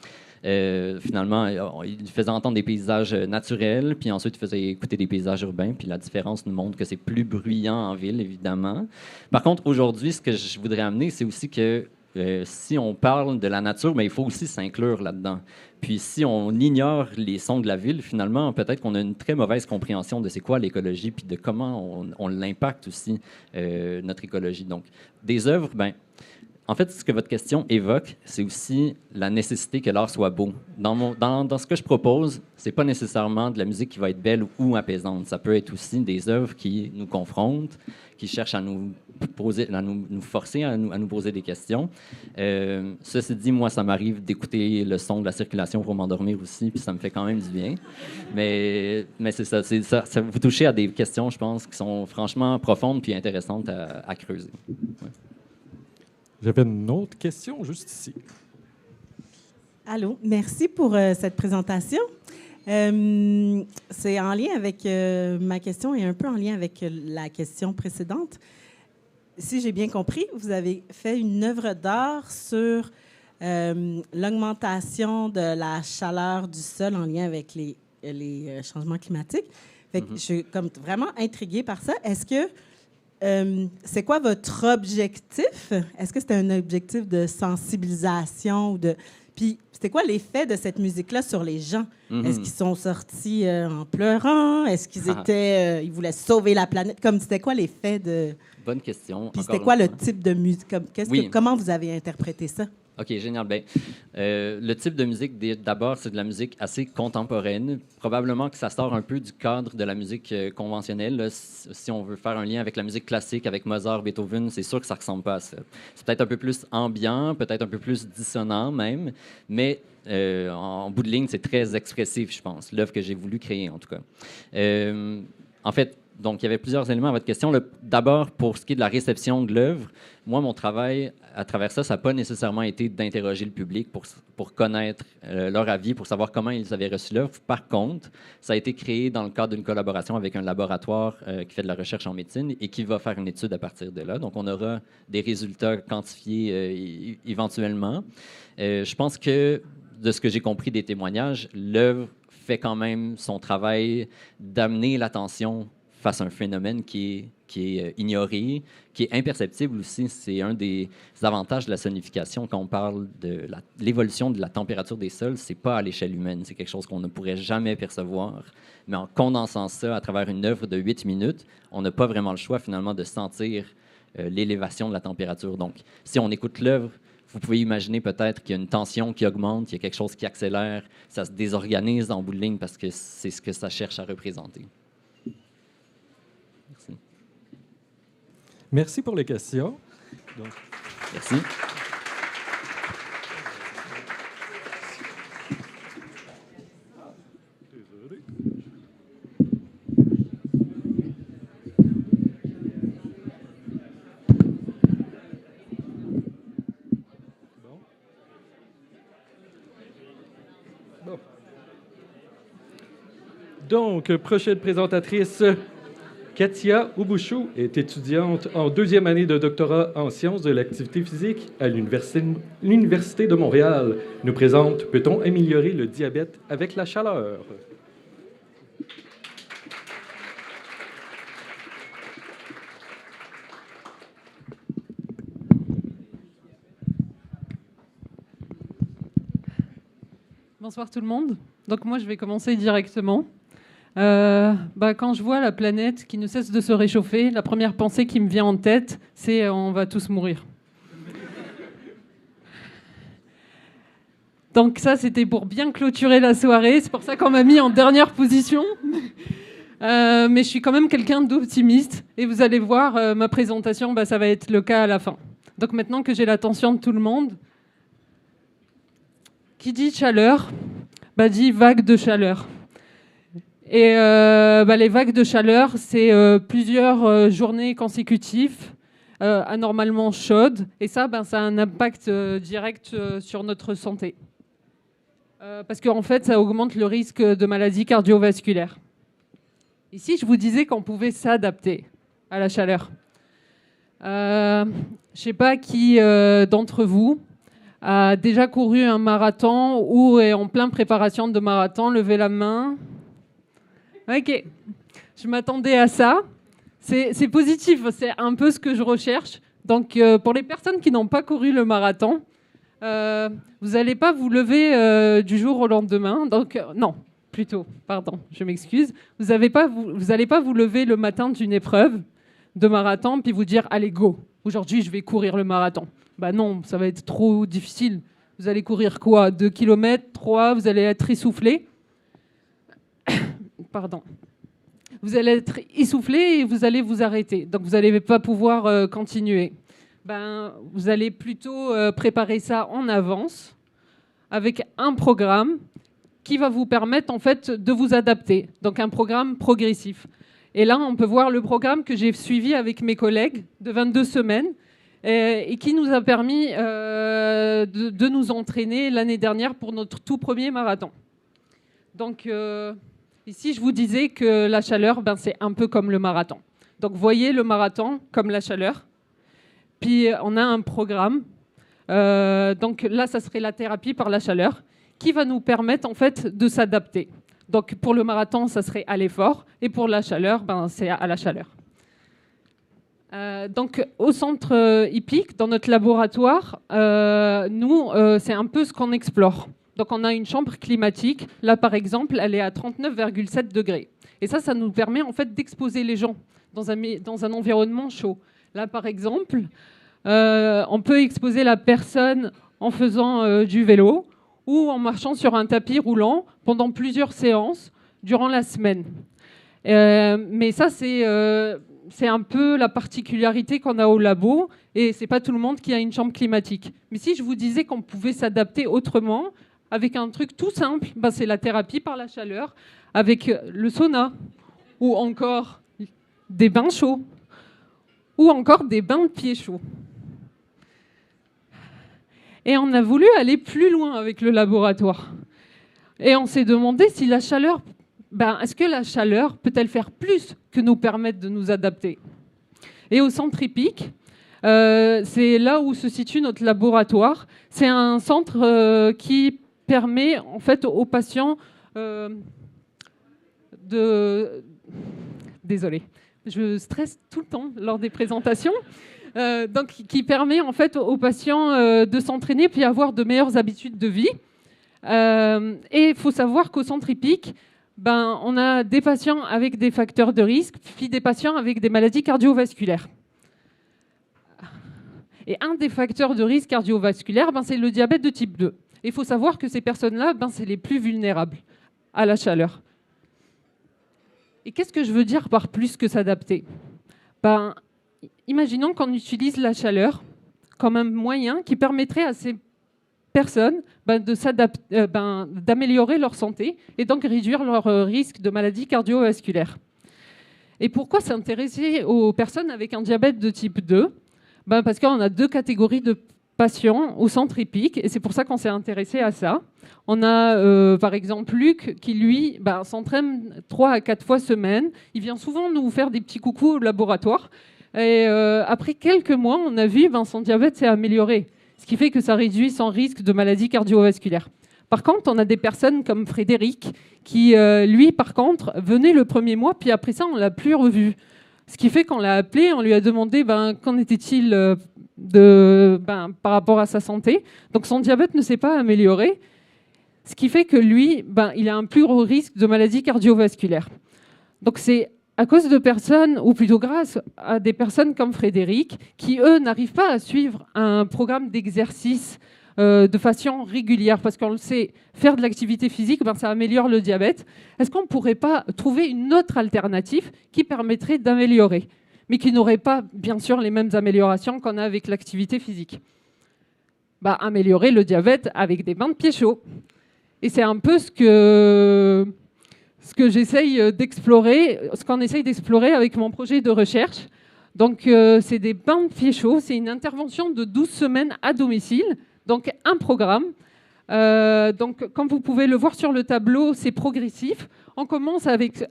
Finalement, ils faisaient entendre des paysages naturels, puis ensuite ils faisaient écouter des paysages urbains, puis la différence nous montre que c'est plus bruyant en ville, évidemment. Par contre, aujourd'hui, ce que je voudrais amener, c'est aussi que si on parle de la nature, mais il faut aussi s'inclure là-dedans. Puis si on ignore les sons de la ville, finalement, peut-être qu'on a une très mauvaise compréhension de c'est quoi l'écologie, puis de comment on l'impacte aussi, notre écologie. Donc, des œuvres, ben, en fait, ce que votre question évoque, c'est aussi la nécessité que l'art soit beau. Dans ce que je propose, c'est pas nécessairement de la musique qui va être belle ou apaisante. Ça peut être aussi des œuvres qui nous confrontent, qui cherchent à nous forcer à nous poser des questions. Ceci dit, moi, ça m'arrive d'écouter le son de la circulation pour m'endormir aussi, puis ça me fait quand même du bien. Mais c'est ça, vous touchez à des questions, je pense, qui sont franchement profondes puis intéressantes à creuser. Ouais. J'avais une autre question juste ici. Allô, merci pour cette présentation. C'est en lien avec ma question et un peu en lien avec la question précédente. Si j'ai bien compris, vous avez fait une œuvre d'art sur l'augmentation de la chaleur du sol en lien avec les changements climatiques. Fait que je suis comme vraiment intriguée par ça. Est-ce que c'est quoi votre objectif? Est-ce que c'est un objectif de sensibilisation ou de... Puis, c'était quoi l'effet de cette musique-là sur les gens? Est-ce qu'ils sont sortis en pleurant? Est-ce qu'ils étaient... ils voulaient sauver la planète? Comme, c'était quoi l'effet de... Bonne question. Puis c'était quoi le type de musique? Comment vous avez interprété ça? OK, génial. Ben, le type de musique, d'abord, c'est de la musique assez contemporaine. Probablement que ça sort un peu du cadre de la musique conventionnelle. Là. Si on veut faire un lien avec la musique classique, avec Mozart, Beethoven, c'est sûr que ça ne ressemble pas à ça. C'est peut-être un peu plus ambiant, peut-être un peu plus dissonant même, mais en bout de ligne, c'est très expressif, je pense, l'œuvre que j'ai voulu créer, en tout cas. En fait, donc, il y avait plusieurs éléments à votre question. D'abord, pour ce qui est de la réception de l'œuvre, moi, mon travail à travers ça, ça n'a pas nécessairement été d'interroger le public pour connaître leur avis, pour savoir comment ils avaient reçu l'œuvre. Par contre, ça a été créé dans le cadre d'une collaboration avec un laboratoire qui fait de la recherche en médecine et qui va faire une étude à partir de là. Donc, on aura des résultats quantifiés éventuellement. Je pense que, de ce que j'ai compris des témoignages, l'œuvre fait quand même son travail d'amener l'attention face à un phénomène qui est ignoré, qui est imperceptible aussi. C'est un des avantages de la sonification quand on parle de l'évolution de la température des sols. C'est pas à l'échelle humaine, c'est quelque chose qu'on ne pourrait jamais percevoir. Mais en condensant ça à travers une œuvre de 8 minutes, on n'a pas vraiment le choix finalement de sentir l'élévation de la température. Donc, si on écoute l'œuvre, vous pouvez imaginer peut-être qu'il y a une tension qui augmente, il y a quelque chose qui accélère, ça se désorganise en bout de ligne parce que c'est ce que ça cherche à représenter. Merci pour les questions. Donc... Merci. Désolé. Bon. Donc, prochaine présentatrice... Katia Oubouchou est étudiante en 2e année de doctorat en sciences de l'activité physique à l'Université de Montréal. Nous présente « Peut-on améliorer le diabète avec la chaleur? » Bonsoir tout le monde. Donc moi, je vais commencer directement. Quand je vois la planète qui ne cesse de se réchauffer, la première pensée qui me vient en tête, c'est on va tous mourir. Donc ça, c'était pour bien clôturer la soirée. C'est pour ça qu'on m'a mis en dernière position. Mais je suis quand même quelqu'un d'optimiste. Et vous allez voir, ma présentation, ça va être le cas à la fin. Donc maintenant que j'ai l'attention de tout le monde, qui dit chaleur, dit vague de chaleur. Et les vagues de chaleur, c'est plusieurs journées consécutives, anormalement chaudes. Et ça, ça a un impact direct sur notre santé. Parce qu'en fait, ça augmente le risque de maladies cardiovasculaires. Ici, je vous disais qu'on pouvait s'adapter à la chaleur. Je ne sais pas qui d'entre vous a déjà couru un marathon ou est en pleine préparation de marathon. Levez la main. Ok, je m'attendais à ça. C'est positif, c'est un peu ce que je recherche. Donc, pour les personnes qui n'ont pas couru le marathon, vous n'allez pas vous lever du jour au lendemain. Donc, non, plutôt, pardon, je m'excuse. Vous n'allez pas vous lever le matin d'une épreuve de marathon puis vous dire « Allez, go, aujourd'hui, je vais courir le marathon ». Non, ça va être trop difficile. Vous allez courir quoi? 2 km, 3, vous allez être essoufflé. Pardon. Vous allez être essoufflé et vous allez vous arrêter. Donc, vous n'allez pas pouvoir continuer. Vous allez plutôt préparer ça en avance avec un programme qui va vous permettre, en fait, de vous adapter. Donc, un programme progressif. Et là, on peut voir le programme que j'ai suivi avec mes collègues de 22 semaines et qui nous a permis de nous entraîner l'année dernière pour notre tout premier marathon. Donc... Ici, je vous disais que la chaleur, c'est un peu comme le marathon. Donc, voyez le marathon comme la chaleur. Puis, on a un programme. Donc, là, ça serait la thérapie par la chaleur qui va nous permettre, en fait, de s'adapter. Donc, pour le marathon, ça serait à l'effort. Et pour la chaleur, c'est à la chaleur. Donc, au centre hippique, dans notre laboratoire, nous, c'est un peu ce qu'on explore. Donc, on a une chambre climatique. Là, par exemple, elle est à 39,7 degrés. Et ça nous permet en fait d'exposer les gens dans un environnement chaud. Là, par exemple, on peut exposer la personne en faisant du vélo ou en marchant sur un tapis roulant pendant plusieurs séances durant la semaine. Mais ça, c'est un peu la particularité qu'on a au labo, et c'est pas tout le monde qui a une chambre climatique. Mais si je vous disais qu'on pouvait s'adapter autrement, avec un truc tout simple, c'est la thérapie par la chaleur, avec le sauna, ou encore des bains chauds, ou encore des bains de pieds chauds. Et on a voulu aller plus loin avec le laboratoire. Et on s'est demandé si la chaleur, est-ce que la chaleur peut-elle faire plus que nous permettre de nous adapter? Et au centre hippique, c'est là où se situe notre laboratoire. C'est un centre qui permet en fait aux patients Désolée, je stresse tout le temps lors des présentations. Donc, qui permet en fait aux patients de s'entraîner puis avoir de meilleures habitudes de vie. Et il faut savoir qu'au centre hippique, on a des patients avec des facteurs de risque, puis des patients avec des maladies cardiovasculaires. Et un des facteurs de risque cardiovasculaire, c'est le diabète de type 2. Il faut savoir que ces personnes-là, c'est les plus vulnérables à la chaleur. Et qu'est-ce que je veux dire par plus que s'adapter? Imaginons qu'on utilise la chaleur comme un moyen qui permettrait à ces personnes d'améliorer leur santé et donc réduire leur risque de maladies cardiovasculaires. Et pourquoi s'intéresser aux personnes avec un diabète de type 2 ? Parce qu'on a deux catégories de patients au centre hippique, et c'est pour ça qu'on s'est intéressé à ça. On a par exemple Luc qui, lui, s'entraîne 3 à 4 fois semaine. Il vient souvent nous faire des petits coucous au laboratoire. Et après quelques mois, on a vu son diabète s'est amélioré, ce qui fait que ça réduit son risque de maladie cardiovasculaire. Par contre, on a des personnes comme Frédéric qui, lui, par contre, venait le premier mois, puis après ça, on ne l'a plus revu. Ce qui fait qu'on l'a appelé, on lui a demandé qu'en était-il par rapport à sa santé. Donc son diabète ne s'est pas amélioré, ce qui fait que lui, il a un plus gros risque de maladie cardiovasculaire. Donc c'est à cause de personnes, ou plutôt grâce à des personnes comme Frédéric, qui, eux, n'arrivent pas à suivre un programme d'exercice de façon régulière, parce qu'on le sait, faire de l'activité physique, ça améliore le diabète. Est-ce qu'on ne pourrait pas trouver une autre alternative qui permettrait d'améliorer, mais qui n'aurait pas, bien sûr, les mêmes améliorations qu'on a avec l'activité physique? Améliorer le diabète avec des bains de pieds chauds. Et c'est un peu ce que j'essaye d'explorer, ce qu'on essaye d'explorer avec mon projet de recherche. Donc, c'est des bains de pieds chauds, c'est une intervention de 12 semaines à domicile, donc un programme. Donc, comme vous pouvez le voir sur le tableau, c'est progressif. On commence avec,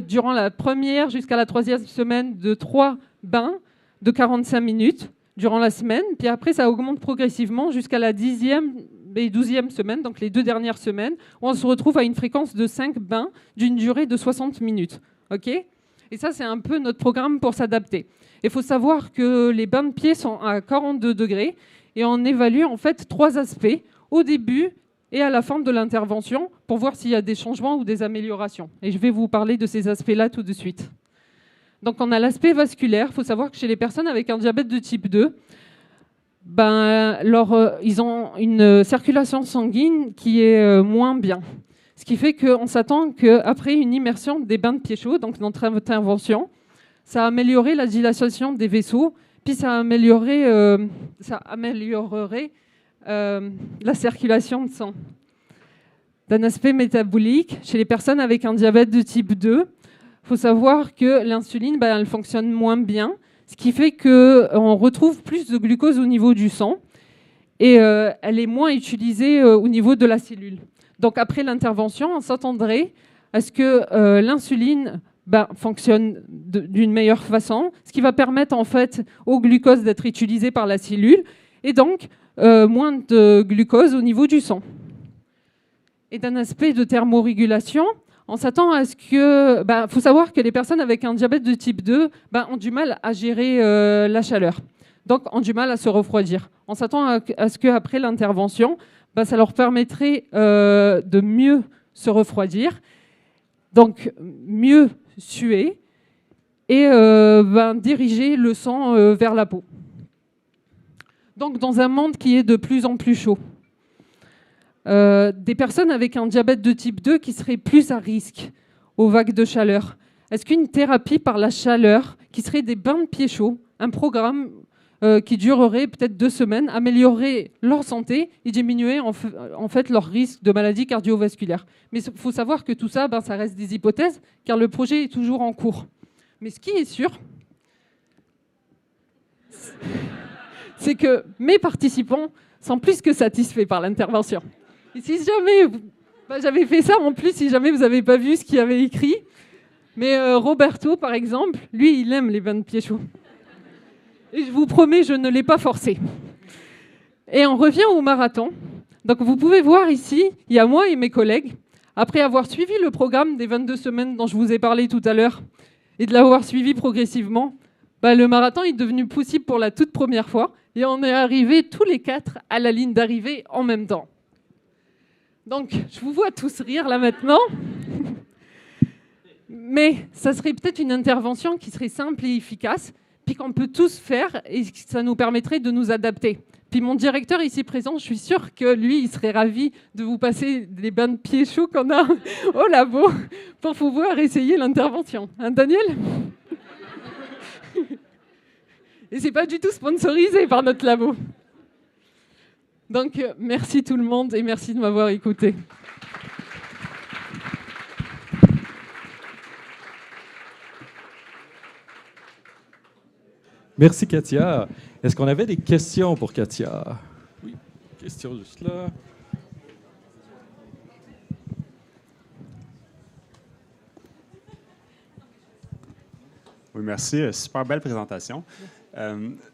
durant la première jusqu'à la 3e semaine, de 3 bains de 45 minutes durant la semaine. Puis après, ça augmente progressivement jusqu'à la 10e et 12e semaine, donc les 2 dernières semaines, où on se retrouve à une fréquence de 5 bains d'une durée de 60 minutes. Okay ? Et ça, c'est un peu notre programme pour s'adapter. Il faut savoir que les bains de pieds sont à 42 degrés et on évalue en fait 3 aspects au début et à la fin de l'intervention pour voir s'il y a des changements ou des améliorations. Et je vais vous parler de ces aspects-là tout de suite. Donc on a l'aspect vasculaire. Il faut savoir que chez les personnes avec un diabète de type 2, ils ont une circulation sanguine qui est moins bien. Ce qui fait qu'on s'attend qu'après une immersion des bains de pieds chauds, donc notre intervention, ça a amélioré la dilatation des vaisseaux, puis ça améliorerait la circulation de sang. D'un aspect métabolique, chez les personnes avec un diabète de type 2, il faut savoir que l'insuline, elle fonctionne moins bien, ce qui fait qu'on retrouve plus de glucose au niveau du sang et elle est moins utilisée au niveau de la cellule. Donc après l'intervention, on s'attendrait à ce que l'insuline fonctionne d'une meilleure façon, ce qui va permettre en fait au glucose d'être utilisé par la cellule et donc moins de glucose au niveau du sang. Et d'un aspect de thermorégulation, On s'attend à ce que... faut savoir que les personnes avec un diabète de type 2 ont du mal à gérer la chaleur. Donc, ont du mal à se refroidir. On s'attend à ce qu'après l'intervention, ça leur permettrait de mieux se refroidir, donc mieux suer et diriger le sang vers la peau. Donc, dans un monde qui est de plus en plus chaud, des personnes avec un diabète de type 2 qui seraient plus à risque aux vagues de chaleur. Est-ce qu'une thérapie par la chaleur, qui serait des bains de pieds chauds, un programme qui durerait peut-être 2 semaines, améliorerait leur santé et diminuerait en fait leur risque de maladie cardiovasculaire? Mais il faut savoir que tout ça, ça reste des hypothèses, car le projet est toujours en cours. Mais ce qui est sûr, c'est que mes participants sont plus que satisfaits par l'intervention. Et si jamais j'avais fait ça, en plus, si jamais vous n'avez pas vu ce qu'il avait écrit, mais Roberto, par exemple, lui, il aime les bains de pieds chauds. Et je vous promets, je ne l'ai pas forcé. Et on revient au marathon. Donc vous pouvez voir ici, il y a moi et mes collègues, après avoir suivi le programme des 22 semaines dont je vous ai parlé tout à l'heure, et de l'avoir suivi progressivement, le marathon est devenu possible pour la toute première fois, et on est arrivés tous les 4 à la ligne d'arrivée en même temps. Donc, je vous vois tous rire là maintenant. Mais ça serait peut-être une intervention qui serait simple et efficace, puis qu'on peut tous faire, et ça nous permettrait de nous adapter. Puis mon directeur ici présent, je suis sûre que lui, il serait ravi de vous passer des bains de pieds chauds qu'on a au labo pour pouvoir essayer l'intervention. Hein, Daniel ? Et c'est pas du tout sponsorisé par notre labo. Donc, merci tout le monde et merci de m'avoir écouté. Merci, Katia. Est-ce qu'on avait des questions pour Katia? Oui, question juste là. Oui, merci. Super belle présentation.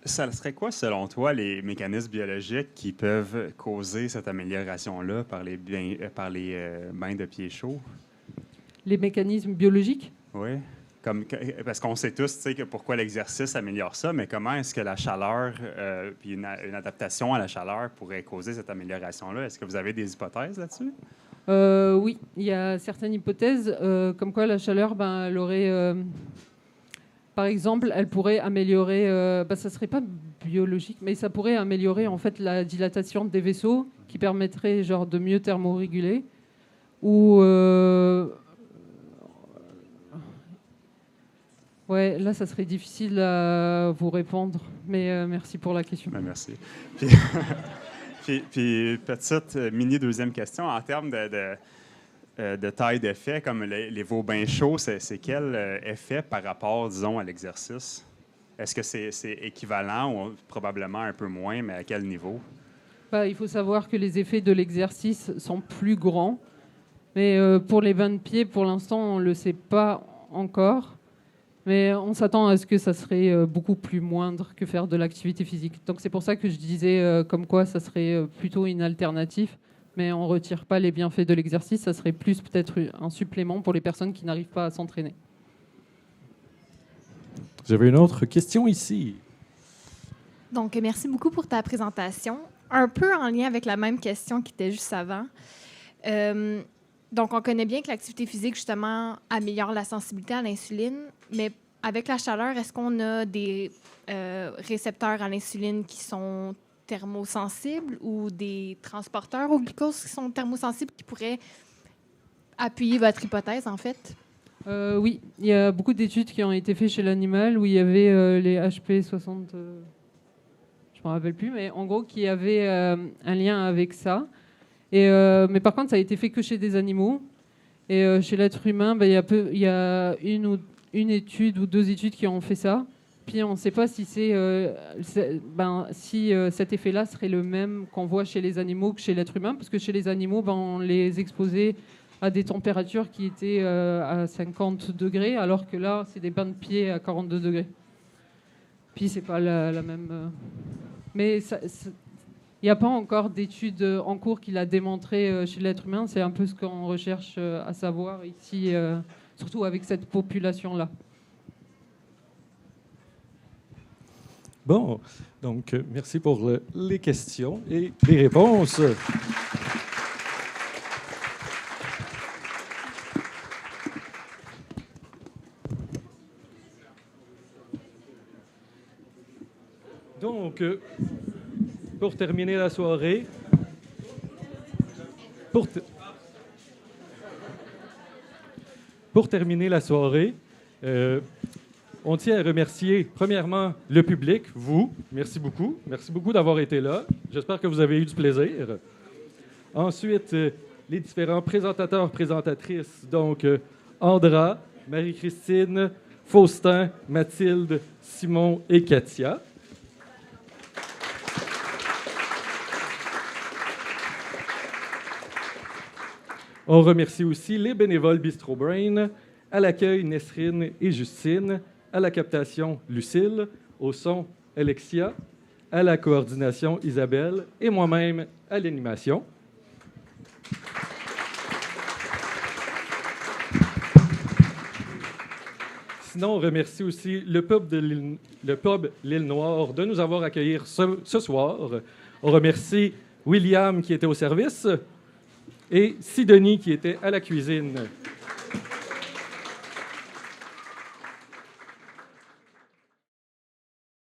Ça serait quoi, selon toi, les mécanismes biologiques qui peuvent causer cette amélioration-là par les bains de pieds chauds? Les mécanismes biologiques? Oui. Parce qu'on sait tous pourquoi l'exercice améliore ça, mais comment est-ce que la chaleur, puis une adaptation à la chaleur pourrait causer cette amélioration-là? Est-ce que vous avez des hypothèses là-dessus? Oui, il y a certaines hypothèses, comme quoi la chaleur, elle aurait... par exemple, elle pourrait améliorer, ça ne serait pas biologique, mais ça pourrait améliorer en fait la dilatation des vaisseaux, qui permettrait de mieux thermoréguler. Ou... ouais, là, ça serait difficile à vous répondre, mais merci pour la question. Merci. Puis petite mini deuxième question, en termes de taille d'effet, comme vos bains chauds, c'est quel effet par rapport, disons, à l'exercice? Est-ce que c'est équivalent ou probablement un peu moins, mais à quel niveau? Il faut savoir que les effets de l'exercice sont plus grands, mais pour les bains de pieds, pour l'instant, on ne le sait pas encore. Mais on s'attend à ce que ça serait beaucoup plus moindre que faire de l'activité physique. Donc c'est pour ça que je disais comme quoi ça serait plutôt une alternative. Mais on ne retire pas les bienfaits de l'exercice. Ça serait plus peut-être un supplément pour les personnes qui n'arrivent pas à s'entraîner. J'avais une autre question ici. Donc, merci beaucoup pour ta présentation. Un peu en lien avec la même question qui était juste avant. Donc, on connaît bien que l'activité physique, justement, améliore la sensibilité à l'insuline. Mais avec la chaleur, est-ce qu'on a des récepteurs à l'insuline qui sont thermosensibles ou des transporteurs au glucose qui sont thermosensibles qui pourraient appuyer votre hypothèse, en fait? Oui, il y a beaucoup d'études qui ont été faites chez l'animal où il y avait les HP60, je ne me rappelle plus, mais en gros, qui avaient un lien avec ça. Mais par contre, ça a été fait que chez des animaux. Et chez l'être humain, il y a une étude ou 2 études qui ont fait ça. Puis on ne sait pas si cet effet-là serait le même qu'on voit chez les animaux que chez l'être humain, parce que chez les animaux, on les exposait à des températures qui étaient à 50 degrés, alors que là, c'est des bains de pieds à 42 degrés. Puis c'est pas la même... Mais il il n'y a pas encore d'études en cours qui l'a démontré chez l'être humain. C'est un peu ce qu'on recherche à savoir ici, surtout avec cette population-là. Bon, donc merci pour les questions et les réponses. Donc, pour terminer la soirée, on tient à remercier premièrement le public, vous. Merci beaucoup. Merci beaucoup d'avoir été là. J'espère que vous avez eu du plaisir. Ensuite, les différents présentateurs, présentatrices, donc Andra, Marie-Christine, Faustin, Mathilde, Simon et Katia. On remercie aussi les bénévoles Bistro Brain, à l'accueil Nesrine et Justine, à la captation Lucille, au son Alexia, à la coordination Isabelle et moi-même à l'animation. Sinon, on remercie aussi le pub L'Île Noire de nous avoir accueillis ce soir. On remercie William qui était au service et Sidonie qui était à la cuisine.